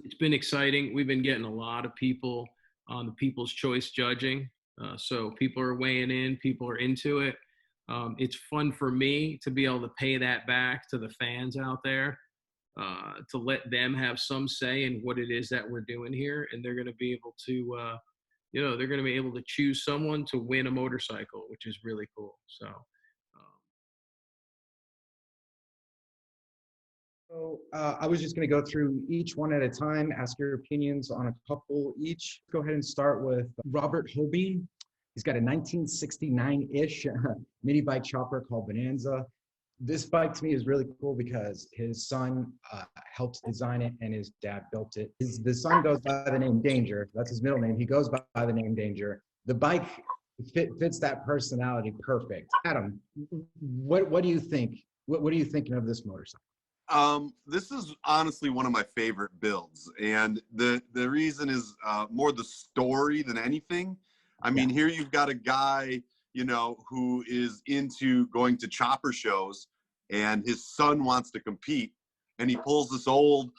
It's been exciting. We've been getting a lot of people on the People's Choice judging. So people are weighing in, people are into it. It's fun for me to be able to pay that back to the fans out there, to let them have some say in what it is that we're doing here. And they're going to be able to, they're going to be able to choose someone to win a motorcycle, which is really cool. So I was just going to go through each one at a time, ask your opinions on a couple each. Go ahead and start with Robert Holby. He's got a 1969-ish mini bike chopper called Bonanza. This bike to me is really cool because his son helped design it and his dad built it. The son goes by the name Danger. That's his middle name. He goes by the name Danger. The bike fits that personality perfect. Adam, what do you think? What are you thinking of this motorcycle? This is honestly one of my favorite builds, and the reason is more the story than anything. I mean, here you've got a guy, who is into going to chopper shows, and his son wants to compete, and he pulls this old,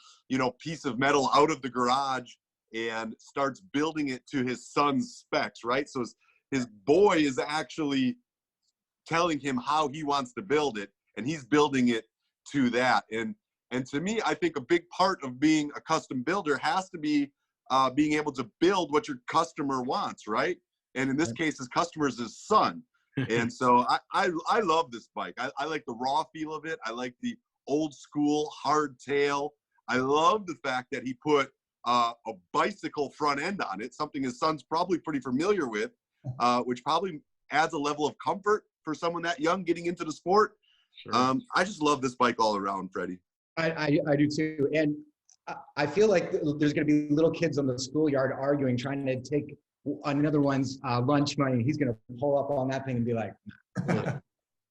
piece of metal out of the garage and starts building it to his son's specs, right? So his boy is actually telling him how he wants to build it, and he's building it to that. And to me, I think a big part of being a custom builder has to be being able to build what your customer wants, right? And in this case, his customer is his son. And so I love this bike. I like the raw feel of it. I like the old school hard tail. I love the fact that he put a bicycle front end on it, something his son's probably pretty familiar with, which probably adds a level of comfort for someone that young getting into the sport. Sure. I just love this bike all around, Freddie. I do too. And I feel like there's going to be little kids on the schoolyard arguing, trying to take another one's lunch money. He's going to pull up on that thing and be like,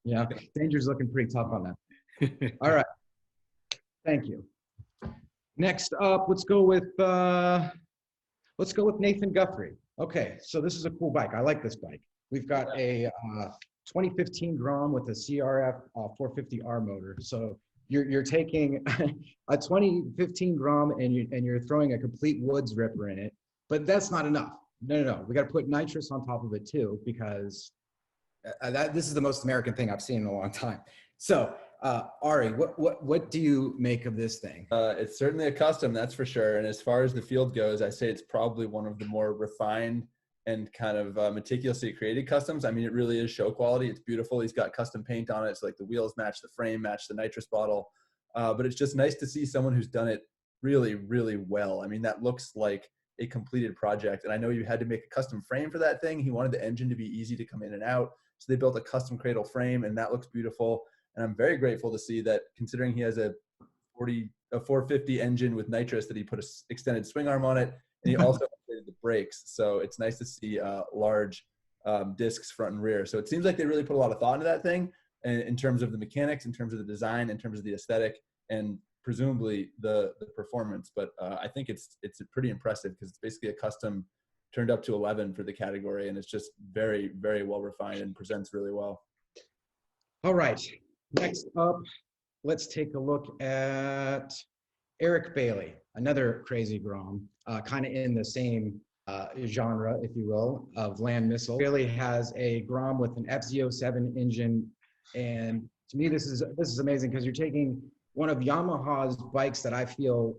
yeah, Danger's looking pretty tough on that. All right. Thank you. Next up, let's go with Nathan Guthrie. Okay, so this is a cool bike. I like this bike. We've got a 2015 Grom with a CRF 450R motor. So you're taking a 2015 Grom and you're throwing a complete woods ripper in it, but that's not enough. No. We got to put nitrous on top of it too, because this is the most American thing I've seen in a long time. So Ari, what do you make of this thing? It's certainly a custom, that's for sure. And as far as the field goes, I say it's probably one of the more refined and kind of meticulously created customs. I mean, it really is show quality. It's beautiful. He's got custom paint on it. So like the wheels match the frame, match the nitrous bottle. But it's just nice to see someone who's done it really, really well. I mean, that looks like a completed project. And I know you had to make a custom frame for that thing. He wanted the engine to be easy to come in and out. So they built a custom cradle frame, and that looks beautiful. And I'm very grateful to see that, considering he has a 450 engine with nitrous, that he put an extended swing arm on it. And he also upgraded the brakes. So it's nice to see large discs front and rear. So it seems like they really put a lot of thought into that thing, and in terms of the mechanics, in terms of the design, in terms of the aesthetic, and presumably the performance. But I think it's pretty impressive, because it's basically a custom turned up to 11 for the category. And it's just very, very well refined and presents really well. All right. Next up, let's take a look at Eric Bailey, another crazy Grom, kind of in the same genre, if you will, of land missile. Bailey has a Grom with an FZ07 engine, and to me, this is amazing, because you're taking one of Yamaha's bikes that I feel,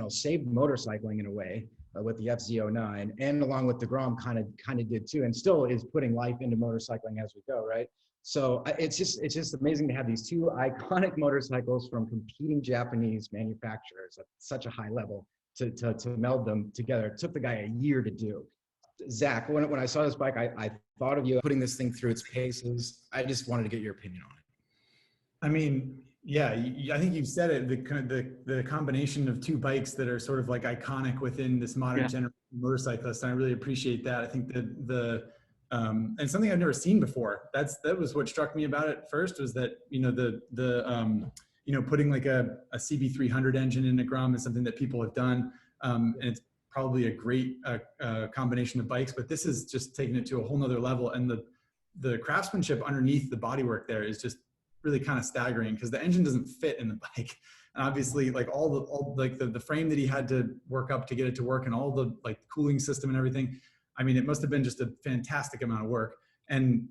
saved motorcycling in a way with the FZ09, and along with the Grom kind of did too, and still is putting life into motorcycling as we go, right? So it's just amazing to have these two iconic motorcycles from competing Japanese manufacturers at such a high level to meld them together. It took the guy a year to do. Zach, when I saw this bike, I thought of you putting this thing through its paces. I just wanted to get your opinion on it. I mean, yeah, I think you've said it. The combination of two bikes that are sort of like iconic within this modern generation motorcyclist, and I really appreciate that. I think that and something I've never seen before. That was what struck me about it first, was that putting like a CB300 engine in a Grom is something that people have done, and it's probably a great combination of bikes. But this is just taking it to a whole nother level, and the craftsmanship underneath the bodywork there is just really kind of staggering because the engine doesn't fit in the bike. And obviously like the frame that he had to work up to get it to work and all the like cooling system and everything. I mean, it must have been just a fantastic amount of work. And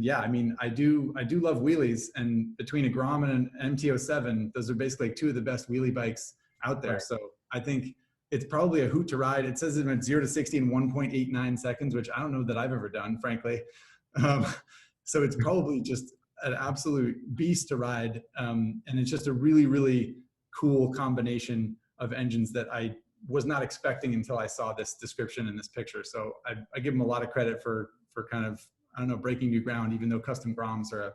yeah, I mean, I do love wheelies, and between a Grom and an MT-07, those are basically two of the best wheelie bikes out there. Right. So I think it's probably a hoot to ride. It says it went 0 to 60 in 1.89 seconds, which I don't know that I've ever done, frankly. So it's probably just an absolute beast to ride. And it's just a really, really cool combination of engines that I was not expecting until I saw this description in this picture. So I give them a lot of credit for kind of, I don't know, breaking new ground, even though custom Groms are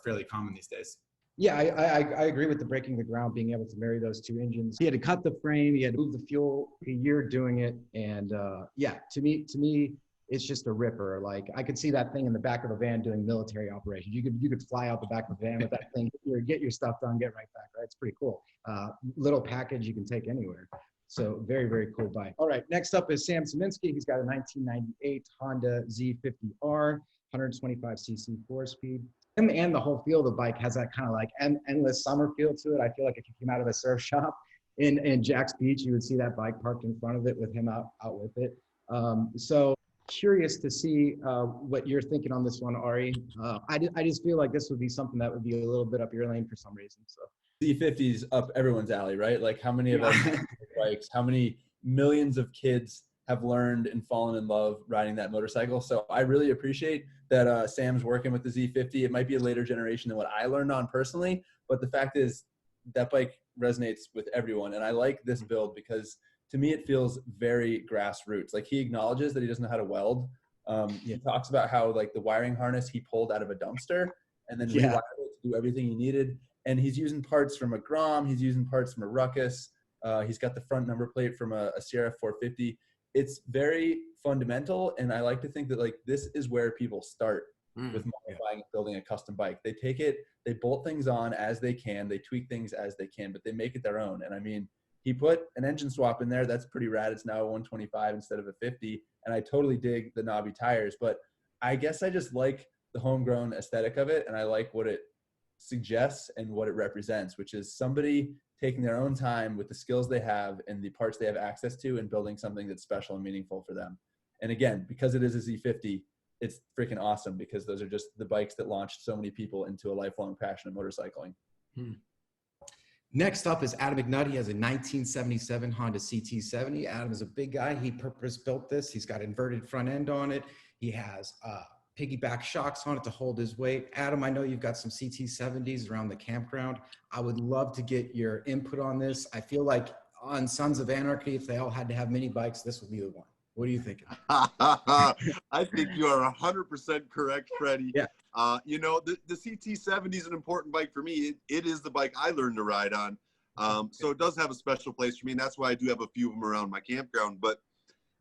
fairly common these days. Yeah, I agree with the breaking the ground, being able to marry those two engines. He had to cut the frame, he had to move the fuel, a year doing it. And yeah, to me, it's just a ripper. Like I could see that thing in the back of a van doing military operations. You could fly out the back of the van with that thing, get your stuff done, get right back, right? It's pretty cool. Little package you can take anywhere. So very, very cool bike. All right, next up is Sam Siminski. He's got a 1998 Honda Z50R, 125cc 4-speed. Him and the whole feel of the bike has that kind of like endless summer feel to it. I feel like if you came out of a surf shop in Jack's Beach, you would see that bike parked in front of it with him out with it. So curious to see what you're thinking on this one, Ari. I just feel like this would be something that would be a little bit up your lane for some reason. So Z50's up everyone's alley, right? Like how many of us bikes, how many millions of kids have learned and fallen in love riding that motorcycle. So I really appreciate that Sam's working with the Z50. It might be a later generation than what I learned on personally, but the fact is that bike resonates with everyone. And I like this build because to me, it feels very grassroots. Like he acknowledges that he doesn't know how to weld. He talks about how like the wiring harness he pulled out of a dumpster and then rewired it to do everything he needed. And he's using parts from a Grom. He's using parts from a Ruckus. He's got the front number plate from a Sierra 450. It's very fundamental. And I like to think that like this is where people start with modifying and building a custom bike. They take it, they bolt things on as they can, they tweak things as they can, but they make it their own. And I mean, he put an engine swap in there. That's pretty rad. It's now a 125 instead of a 50. And I totally dig the knobby tires, but I guess I just like the homegrown aesthetic of it. And I like what it suggests and what it represents, which is somebody taking their own time with the skills they have and the parts they have access to and building something that's special and meaningful for them. And again, because it is a Z50, it's freaking awesome because those are just the bikes that launched so many people into a lifelong passion of motorcycling. Next up is Adam McNutt. He has a 1977 Honda CT70. Adam is a big guy. He purpose-built this. He's got inverted front end on it. He has piggyback shocks on it to hold his weight. Adam, I know you've got some CT70s around the campground. I would love to get your input on this. I feel like on Sons of Anarchy, if they all had to have mini bikes, this would be the one. What are you thinking? I think you are 100% correct, Freddie. Yeah. You know, the CT70 is an important bike for me. It is the bike I learned to ride on. So it does have a special place for me, and that's why I do have a few of them around my campground. But,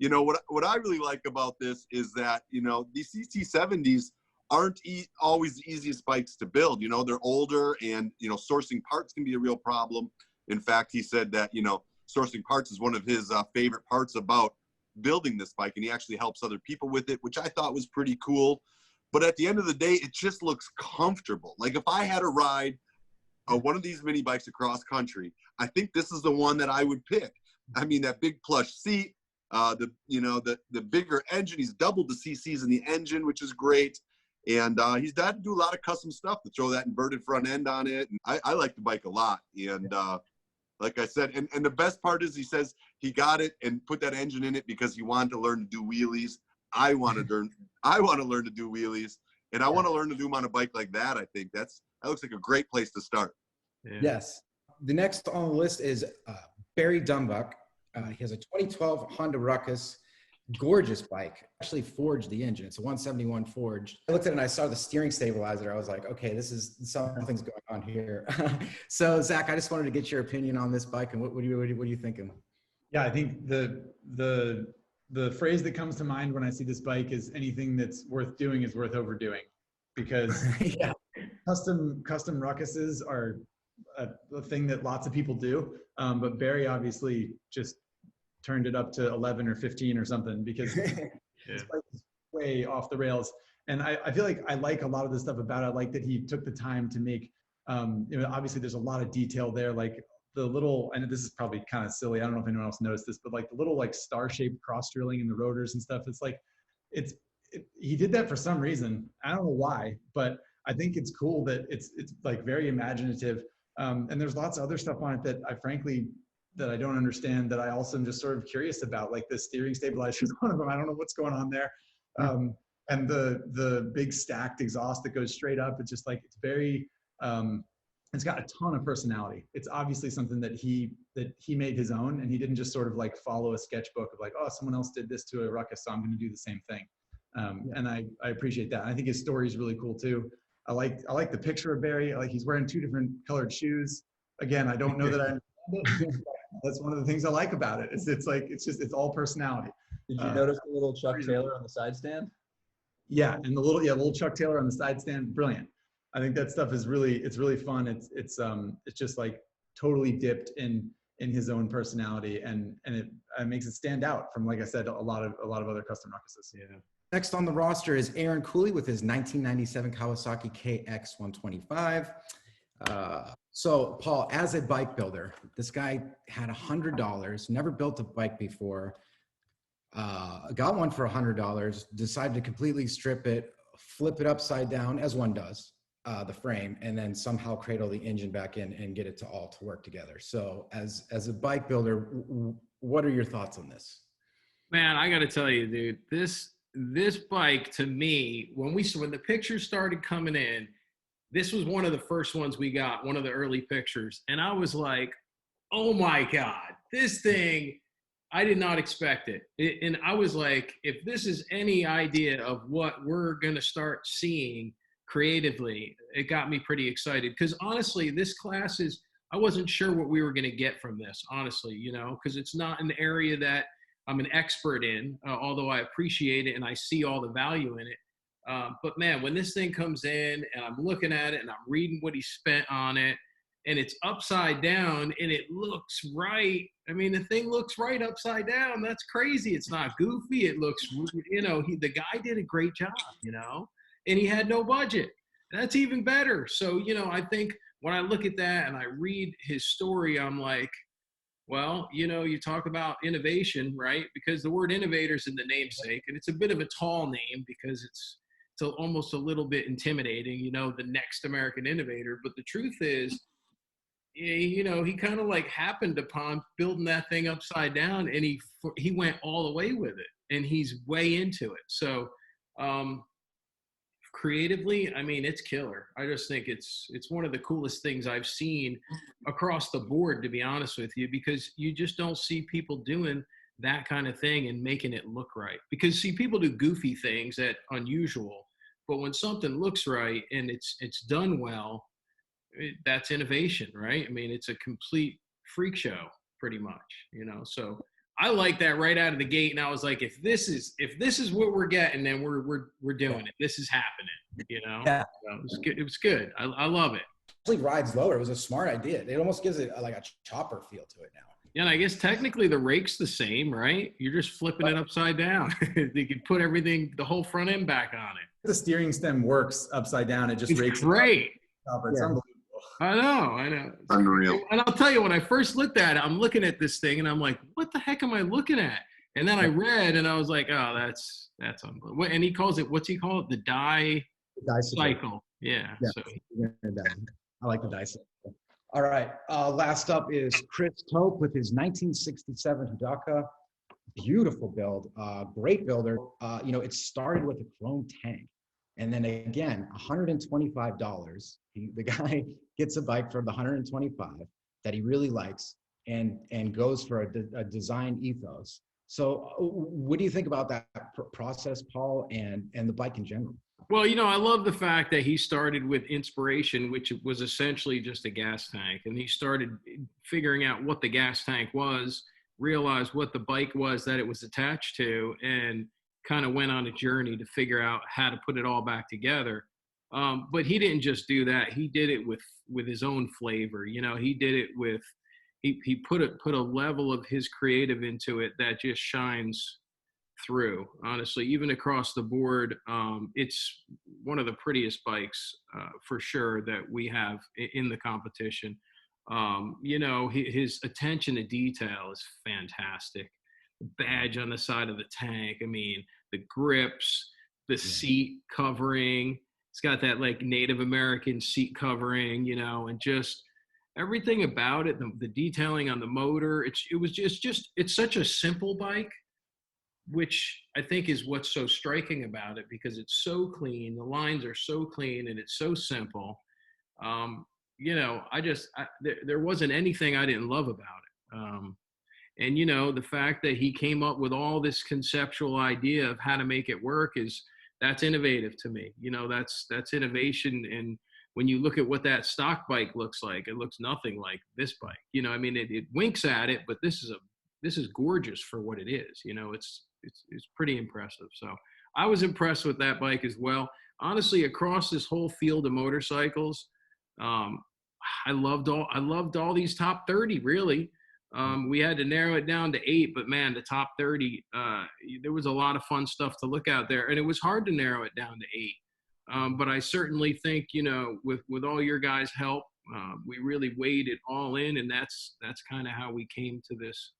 you know, what I really like about this is that, you know, these CT70s aren't always the easiest bikes to build. You know, they're older and, you know, sourcing parts can be a real problem. In fact, he said that, you know, sourcing parts is one of his favorite parts about building this bike, and he actually helps other people with it, which I thought was pretty cool. But at the end of the day, it just looks comfortable. Like if I had to ride one of these mini bikes across country, I think this is the one that I would pick. I mean, that big plush seat, the bigger engine. He's doubled the CCs in the engine, which is great. And he's had to do a lot of custom stuff to throw that inverted front end on it. And I like the bike a lot. And like I said, and the best part is he says he got it and put that engine in it because he wanted to learn to do wheelies. I want to learn to do wheelies, and I want to learn to do them on a bike like that. I think that looks like a great place to start. Yeah. Yes. The next on the list is Barry Dunbach. He has a 2012 Honda Ruckus, gorgeous bike. Actually forged the engine. It's a 171 forged. I looked at it and I saw the steering stabilizer. I was like, okay, this is something's going on here. So Zach, I just wanted to get your opinion on this bike, and what are you thinking? Yeah, I think the phrase that comes to mind when I see this bike is anything that's worth doing is worth overdoing, because custom Ruckuses are a thing that lots of people do. But Barry obviously just turned it up to 11 or 15 or something, because this bike is way off the rails. And I feel like I like a lot of the stuff about it. I like that he took the time to make, obviously there's a lot of detail there, like the little, and this is probably kind of silly, I don't know if anyone else noticed this, but like the little like star-shaped cross drilling in the rotors and stuff, it's like, he did that for some reason. I don't know why, but I think it's cool that it's like very imaginative. And there's lots of other stuff on it that I don't understand, that I also am just sort of curious about, like the steering stabilizer is one of them. I don't know what's going on there. And the big stacked exhaust that goes straight up, it's just like, it's very, it's got a ton of personality. It's obviously something that he made his own, and he didn't just sort of like follow a sketchbook of like, oh, someone else did this to a ruckus, so I'm going to do the same thing. And I appreciate that. I think his story is really cool too. I like the picture of Barry. Like, he's wearing 2 different colored shoes. Again, I don't know that I understand it. That's one of the things I like about it. It's all personality. Did you notice the little Chuck Taylor on the side stand? Yeah, and the little Chuck Taylor on the side stand, brilliant. I think that stuff is really fun. It's just like totally dipped in his own personality, and it makes it stand out from, like I said, a lot of other custom ruckuses. Yeah. Next on the roster is Aaron Cooley with his 1997 Kawasaki KX125. So Paul, as a bike builder, this guy had $100, never built a bike before, got one for $100, decided to completely strip it, flip it upside down, as one does, the frame, and then somehow cradle the engine back in and get it to work together. So as a bike builder, what are your thoughts on this? Man, I got to tell you, dude, this bike, to me, when the pictures started coming in, this was one of the first ones we got, one of the early pictures. And I was like, oh my God, this thing, I did not expect it. And I was like, if this is any idea of what we're going to start seeing creatively, it got me pretty excited. Because honestly, this class I wasn't sure what we were going to get from this, honestly, because it's not an area that I'm an expert in, although I appreciate it and I see all the value in it. But man, when this thing comes in and I'm looking at it and I'm reading what he spent on it, and it's upside down and it looks right. I mean, the thing looks right upside down. That's crazy. It's not goofy. It looks, the guy did a great job, and he had no budget. That's even better. So, I think when I look at that and I read his story, I'm like, well, you talk about innovation, right? Because the word innovator is in the namesake, and it's a bit of a tall name because it's almost a little bit intimidating, the Next American Innovator. But the truth is, he kind of like happened upon building that thing upside down, and he went all the way with it, and he's way into it. So creatively, I mean, it's killer. I just think it's one of the coolest things I've seen across the board, to be honest with you, because you just don't see people doing that kind of thing and making it look right. Because see, people do goofy things that unusual, but when something looks right and it's done well, that's innovation, right? I mean, it's a complete freak show, pretty much, So I like that right out of the gate, and I was like, if this is what we're getting, then we're doing it. This is happening, Yeah. So it was good. I love it. It rides lower. It was a smart idea. It almost gives it like a chopper feel to it now. Yeah, and I guess technically the rake's the same, right? You're just flipping it upside down. You could put the whole front end back on it. The steering stem works upside down. It just rakes. Great. It's unbelievable. I know. Unreal. And I'll tell you, when I first looked at it, I'm looking at this thing and I'm like, what the heck am I looking at? And then I read and I was like, oh, that's unbelievable. And he calls it, what's he call it? The die cycle. Yeah. So. I like the die cycle. All right. Last up is Chris Tope with his 1967 Hidaka. Beautiful build. Great builder. It started with a chrome tank. And then again, $125. The guy gets a bike for the $125 that he really likes and goes for a design ethos. So what do you think about that process, Paul, and the bike in general? Well, I love the fact that he started with inspiration, which was essentially just a gas tank. And he started figuring out what the gas tank was, realized what the bike was that it was attached to, and kind of went on a journey to figure out how to put it all back together. But he didn't just do that. He did it with his own flavor. He did it with, he put a level of his creative into it that just shines through, honestly, even across the board. It's one of the prettiest bikes for sure that we have in the competition. You know, his attention to detail is fantastic. The badge on the side of the tank, I mean, the grips, the seat covering. It's got that like Native American seat covering, you know, and just everything about it, the detailing on the motor. It's such a simple bike, which I think is what's so striking about it, because it's so clean. The lines are so clean and it's so simple. You know, there wasn't anything I didn't love about it. And, you know, the fact that he came up with all this conceptual idea of how to make it work that's innovative to me. You know, that's innovation. And when you look at what that stock bike looks like, it looks nothing like this bike. You know, I mean, it winks at it, but this is gorgeous for what it is. You know, it's pretty impressive. So I was impressed with that bike as well. Honestly, across this whole field of motorcycles, I loved all these top 30, really. We had to narrow it down to 8, but man, the top 30, there was a lot of fun stuff to look out there, and it was hard to narrow it down to 8. But I certainly think, you know, with all your guys' help, we really weighed it all in, and that's kind of how we came to this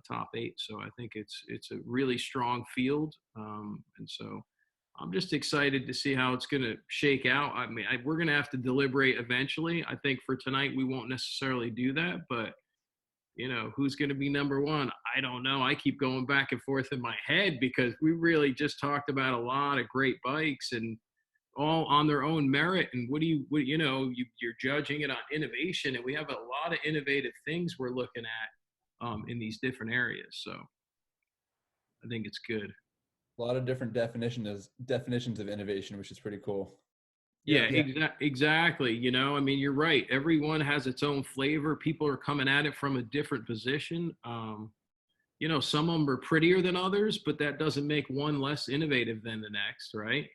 top 8. So I think it's a really strong field, and so I'm just excited to see how it's going to shake out. I mean, we're going to have to deliberate eventually. I think for tonight we won't necessarily do that, but you know, who's going to be number 1? I don't know. I keep going back and forth in my head because we really just talked about a lot of great bikes and all on their own merit. And you're judging it on innovation, and we have a lot of innovative things we're looking at in these different areas. So I think it's good. A lot of different definitions of innovation, which is pretty cool. Yeah. Exactly. You know, I mean, you're right. Everyone has its own flavor. People are coming at it from a different position. You know, some of them are prettier than others, but that doesn't make one less innovative than the next, right?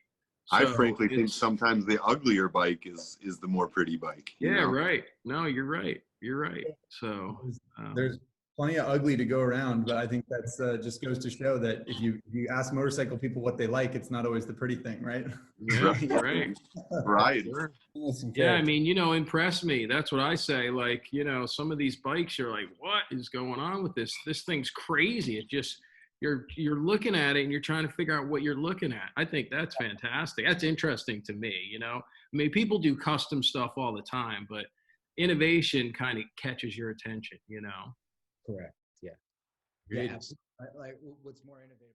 I frankly think sometimes the uglier bike is the more pretty bike. Yeah, right. No, you're right. You're right. So there's plenty of ugly to go around, but I think that's just goes to show that if you ask motorcycle people what they like, it's not always the pretty thing, right? Yeah, right. Right. Sure. Yeah, I mean, you know, impress me. That's what I say. Like, you know, some of these bikes, you're like, what is going on with this? This thing's crazy. It just, you're looking at it and you're trying to figure out what you're looking at. I think that's fantastic. That's interesting to me, you know. I mean, people do custom stuff all the time, but innovation kind of catches your attention, you know. Correct. Yeah. Yeah. Like, what's more innovative?